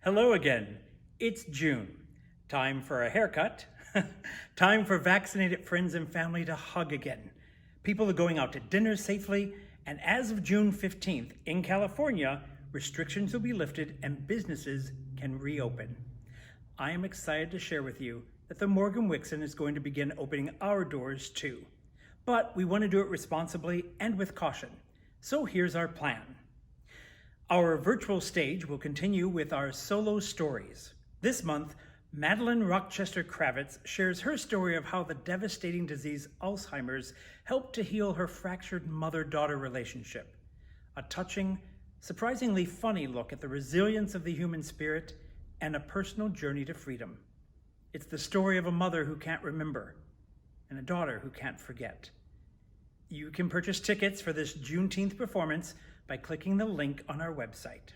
Hello again. It's June. Time for a haircut. Time for vaccinated friends and family to hug again. People are going out to dinner safely, and as of June 15th in California, restrictions will be lifted and businesses can reopen. I am excited to share with you that the Morgan Wixon is going to begin opening our doors too. But we want to do it responsibly and with caution. So here's our plan. Our virtual stage will continue with our solo stories. This month, Madeline Rochester Kravitz shares her story of how the devastating disease Alzheimer's helped to heal her fractured mother-daughter relationship. A touching, surprisingly funny look at the resilience of the human spirit and a personal journey to freedom. It's the story of a mother who can't remember and a daughter who can't forget. You can purchase tickets for this Juneteenth performance by clicking the link on our website.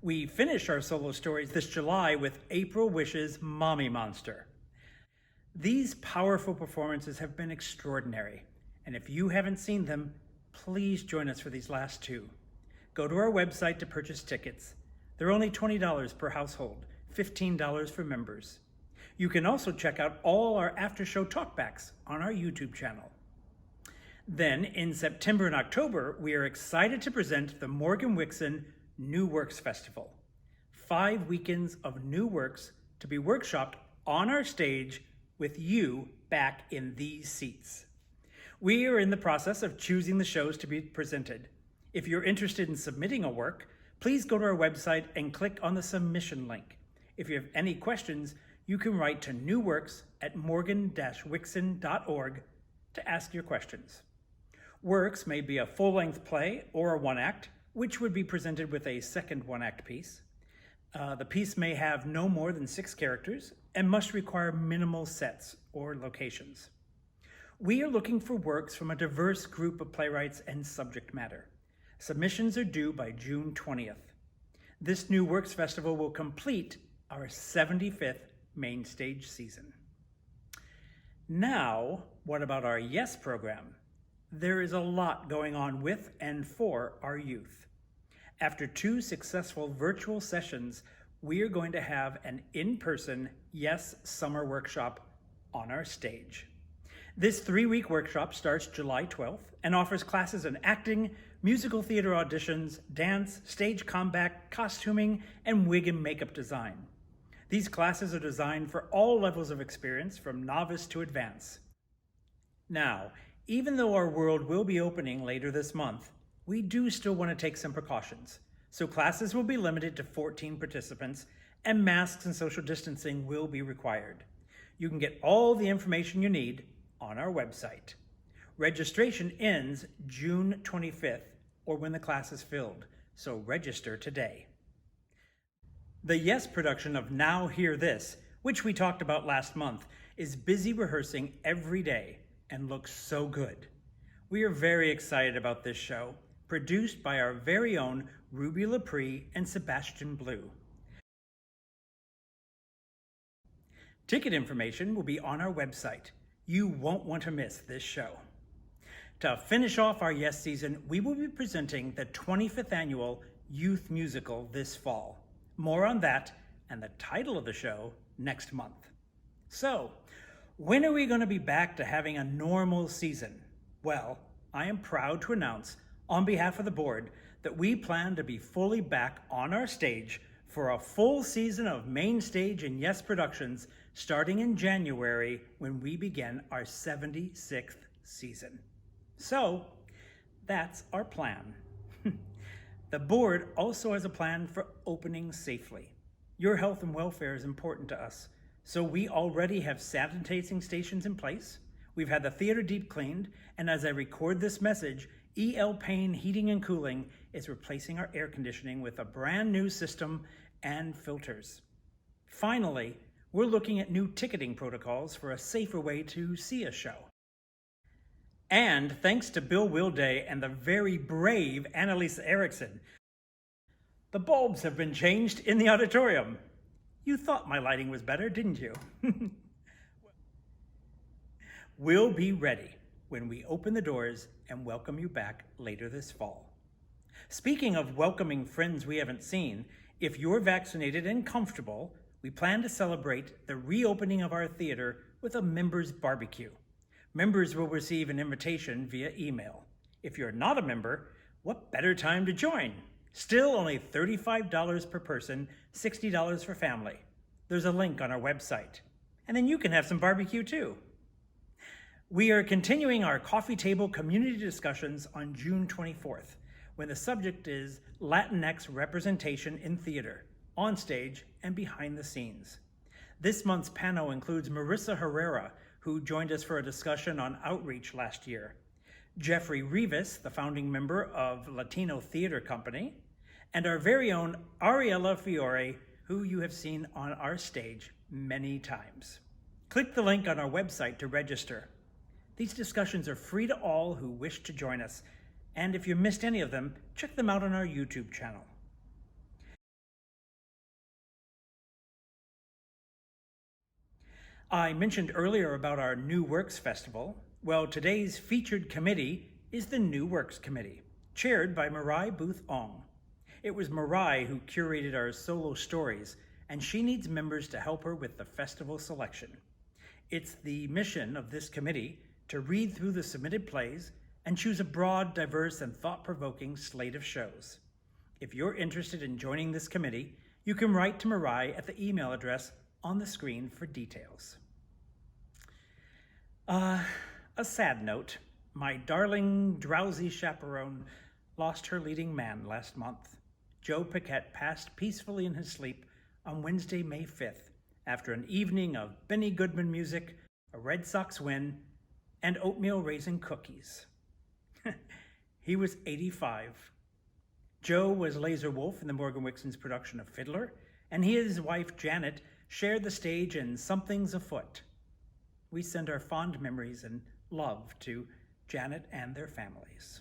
We finish our solo stories this July with April Wish's Mommy Monster. These powerful performances have been extraordinary, and if you haven't seen them, please join us for these last two. Go to our website to purchase tickets. They're only $20 per household, $15 for members. You can also check out all our after-show talkbacks on our YouTube channel. Then, in September and October, we are excited to present the Morgan Wixon New Works Festival. 5 weekends of new works to be workshopped on our stage with you back in these seats. We are in the process of choosing the shows to be presented. If you're interested in submitting a work, please go to our website and click on the submission link. If you have any questions, you can write to newworks@morgan-wixon.org to ask your questions. Works may be a full-length play or a one-act, which would be presented with a second one-act piece. The piece may have no more than 6 characters and must require minimal sets or locations. We are looking for works from a diverse group of playwrights and subject matter. Submissions are due by June 20th. This New Works Festival will complete our 75th main stage season. Now, what about our YES program? There is a lot going on with and for our youth. After 2 successful virtual sessions, we are going to have an in-person YES summer workshop on our stage. This 3-week workshop starts July 12th and offers classes in acting, musical theater auditions, dance, stage combat, costuming, and wig and makeup design. These classes are designed for all levels of experience, from novice to advanced. Now, even though our world will be opening later this month, we do still want to take some precautions. So classes will be limited to 14 participants, and masks and social distancing will be required. You can get all the information you need on our website. Registration ends June 25th, or when the class is filled, so register today. The YES production of Now Hear This, which we talked about last month, is busy rehearsing every day and looks so good. We are very excited about this show, produced by our very own Ruby Laprie and Sebastian Blue. Ticket information will be on our website. You won't want to miss this show. To finish off our YES season, we will be presenting the 25th annual Youth Musical this fall. More on that and the title of the show next month. So, when are we going to be back to having a normal season? Well, I am proud to announce, on behalf of the board, that we plan to be fully back on our stage for a full season of main stage and YES productions starting in January, when we begin our 76th season. So, that's our plan. The board also has a plan for opening safely. Your health and welfare is important to us, so we already have sanitizing stations in place. We've had the theater deep cleaned, and as I record this message, E.L. Payne Heating and Cooling is replacing our air conditioning with a brand new system and filters. Finally, we're looking at new ticketing protocols for a safer way to see a show. And thanks to Bill Wilday and the very brave Annalisa Erickson, the bulbs have been changed in the auditorium. You thought my lighting was better, didn't you? We'll be ready when we open the doors and welcome you back later this fall. Speaking of welcoming friends we haven't seen, If you're vaccinated and comfortable, we plan to celebrate the reopening of our theater with a members barbecue. Members will receive an invitation via email. If you're not a member, what better time to join? Still only $35 per person, $60 for family. There's a link on our website. And then you can have some barbecue too. We are continuing our coffee table community discussions on June 24th, when the subject is Latinx representation in theater, on stage and behind the scenes. This month's panel includes Marissa Herrera, who joined us for a discussion on outreach last year, Jeffrey Rivas, the founding member of Latino Theater Company, and our very own Ariella Fiore, who you have seen on our stage many times. Click the link on our website to register. These discussions are free to all who wish to join us, and if you missed any of them, check them out on our YouTube channel. I mentioned earlier about our New Works Festival. Well, today's featured committee is the New Works Committee, chaired by Marai Booth Ong. It was Marai who curated our solo stories, and she needs members to help her with the festival selection. It's the mission of this committee to read through the submitted plays and choose a broad, diverse, and thought-provoking slate of shows. If you're interested in joining this committee, you can write to Marai at the email address on the screen for details. A sad note, my darling, drowsy chaperone lost her leading man last month. Joe Paquette passed peacefully in his sleep on Wednesday, May 5th, after an evening of Benny Goodman music, a Red Sox win, and oatmeal raisin cookies. He was 85. Joe was Laser Wolf in the Morgan Wixon's production of Fiddler, and he and his wife Janet shared the stage in Something's Afoot. We send our fond memories and love to Janet and their families.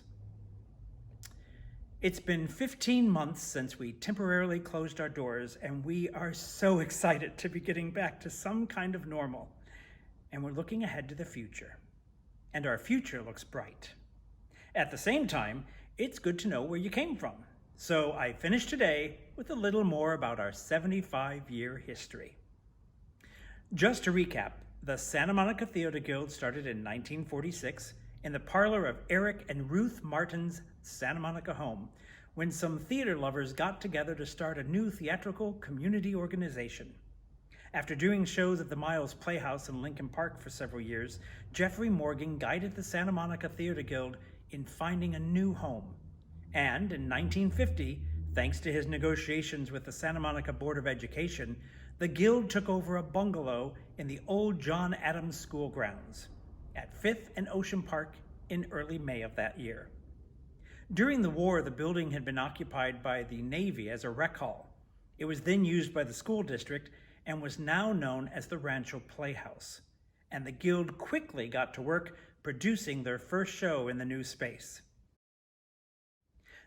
It's been 15 months since we temporarily closed our doors, and we are so excited to be getting back to some kind of normal. And we're looking ahead to the future. And our future looks bright. At the same time, it's good to know where you came from. So I finished today with a little more about our 75-year history. Just to recap, the Santa Monica Theater Guild started in 1946 in the parlor of Eric and Ruth Martin's Santa Monica home, when some theater lovers got together to start a new theatrical community organization. After doing shows at the Miles Playhouse in Lincoln Park for several years, Jeffrey Morgan guided the Santa Monica Theater Guild in finding a new home. And in 1950, thanks to his negotiations with the Santa Monica Board of Education, the Guild took over a bungalow in the old John Adams School grounds at 5th and Ocean Park in early May of that year. During the war, the building had been occupied by the Navy as a rec hall. It was then used by the school district and was now known as the Rancho Playhouse. And the Guild quickly got to work producing their first show in the new space.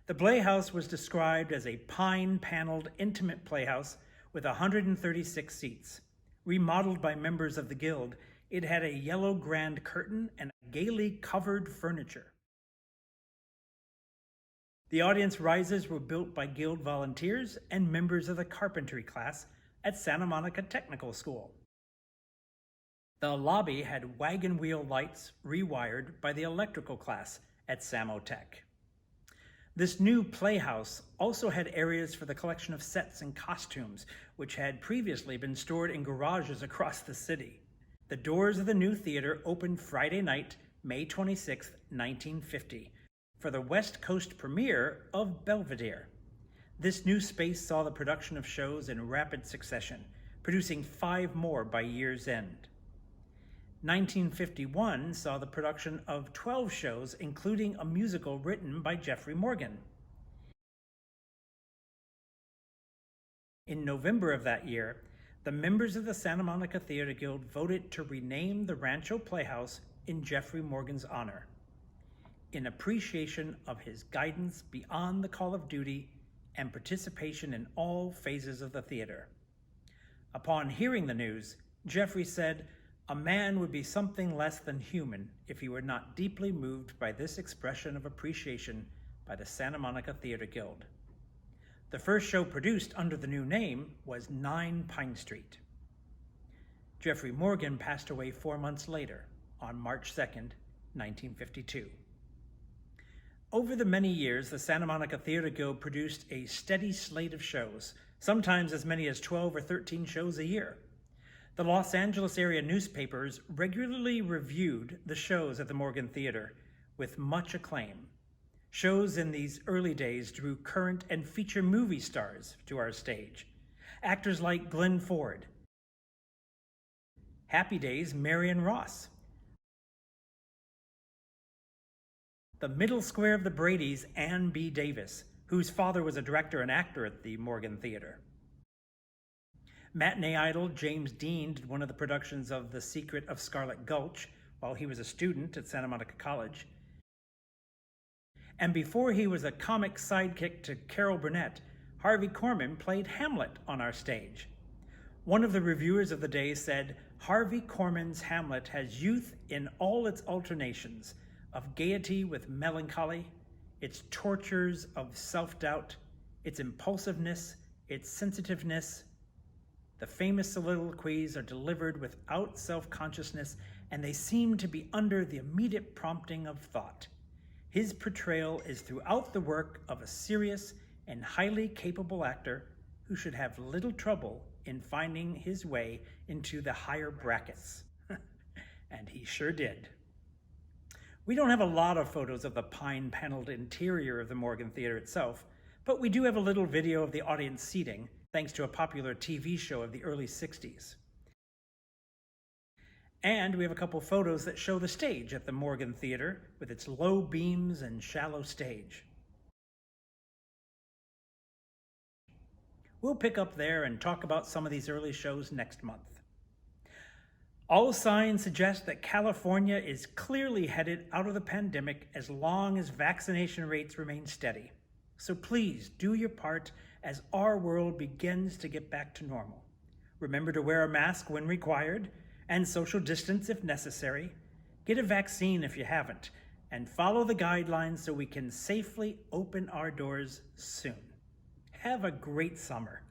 The Playhouse was described as a pine-paneled, intimate playhouse with 136 seats. Remodeled by members of the Guild, it had a yellow grand curtain and gaily covered furniture. The audience rises were built by Guild volunteers and members of the carpentry class at Santa Monica Technical School. The lobby had wagon wheel lights rewired by the electrical class at Samo Tech. This new playhouse also had areas for the collection of sets and costumes, which had previously been stored in garages across the city. The doors of the new theater opened Friday night, May 26, 1950, for the West Coast premiere of Belvedere. This new space saw the production of shows in rapid succession, producing 5 more by year's end. 1951 saw the production of 12 shows, including a musical written by Jeffrey Morgan. In November of that year, the members of the Santa Monica Theater Guild voted to rename the Rancho Playhouse in Jeffrey Morgan's honor, in appreciation of his guidance beyond the call of duty and participation in all phases of the theater. Upon hearing the news, Jeffrey said, "A man would be something less than human if he were not deeply moved by this expression of appreciation by the Santa Monica Theater Guild." The first show produced under the new name was 9 Pine Street. Jeffrey Morgan passed away 4 months later, on March 2nd, 1952. Over the many years, the Santa Monica Theater Guild produced a steady slate of shows, sometimes as many as 12 or 13 shows a year. The Los Angeles area newspapers regularly reviewed the shows at the Morgan Theater with much acclaim. Shows in these early days drew current and feature movie stars to our stage. Actors like Glenn Ford, Happy Days' Marion Ross, the middle square of the Bradys' Ann B. Davis, whose father was a director and actor at the Morgan Theater. Matinee idol James Dean did one of the productions of The Secret of Scarlet Gulch while he was a student at Santa Monica College. And before he was a comic sidekick to Carol Burnett, Harvey Korman played Hamlet on our stage. One of the reviewers of the day said, "Harvey Korman's Hamlet has youth in all its alternations, of gaiety with melancholy, its tortures of self-doubt, its impulsiveness, its sensitiveness. The famous soliloquies are delivered without self-consciousness, and they seem to be under the immediate prompting of thought. His portrayal is throughout the work of a serious and highly capable actor who should have little trouble in finding his way into the higher brackets." And he sure did. We don't have a lot of photos of the pine-paneled interior of the Morgan Theater itself, but we do have a little video of the audience seating, thanks to a popular TV show of the early 60s. And we have a couple photos that show the stage at the Morgan Theater with its low beams and shallow stage. We'll pick up there and talk about some of these early shows next month. All signs suggest that California is clearly headed out of the pandemic as long as vaccination rates remain steady. So please do your part as our world begins to get back to normal. Remember to wear a mask when required and social distance if necessary. Get a vaccine if you haven't, and follow the guidelines so we can safely open our doors soon. Have a great summer.